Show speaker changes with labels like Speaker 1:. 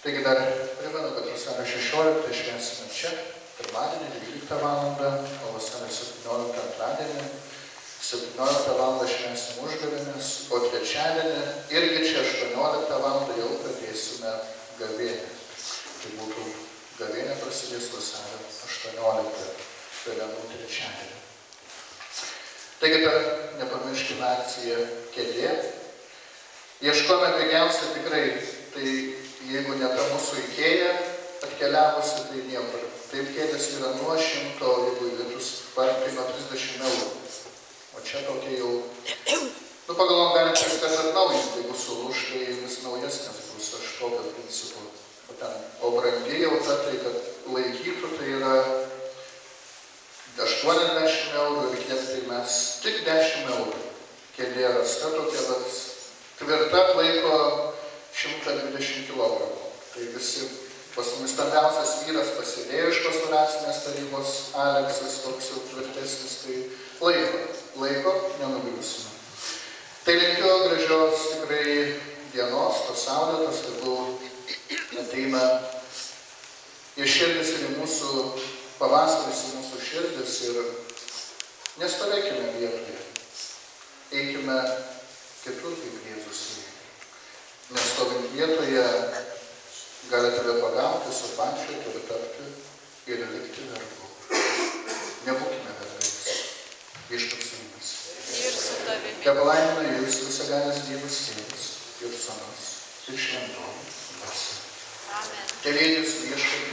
Speaker 1: Taigi dar primenu, kad vasario 16 švęsime čia, pirmadienį 12 valandą, o vasario 17 antradienį 17 valandą švęsime užgavėnes, o trečiadienį irgi čia 18 valandą jau pradėsime gavėnią. Tai būtų gavėnė prasidės vasario 18 vėliavų trečiadienį. Taigi dar nepamirškime akciją Kėdė. Ieškome pigiausia tikrai, tai jeigu ne ta mūsų Ikėja atkeliavusi, tai niekur. Taip kėdės yra nuo 100, jeigu į lietus parkai nuo 30 eurų. O čia tokia jau, pagalvom, galim viskas atnaujinti, jeigu sulūž, tai vis naujesnės bus, aš tokio principu. O brangi jau ta, tai kad laikytų, tai yra 80 eurų ir kiek tai mes tik 10 eurų. Kėdė rasta tokia, bet tvirta laiko 120 kg. Tai visi pas mumis stambiausias vyras pasėdėjo iš pastoracinės tarybos, Aleksas, toks jau tvirtesnis, tai laiko nenugriusime. Tai linkiu gražios tikrai dienos, tos saulėtos, tegul ateina į širdis ir į mūsų pavasaris, į mūsų širdis ir nestovėkime vietoje. Eikime kitur, kaip Jėzus ėjo. Nestovint vietoje gali tave pagauti, supančioti ir tapti ir likti vergu. Nebūkime vergais. Viešpats su jumis.
Speaker 2: Ir su tavimi.
Speaker 1: Tepalaimina jūs visagalis Dievas Tėvas ir Sūnus ir Šventoji Dvasia.
Speaker 2: Amen.
Speaker 1: Telėdis viešpatie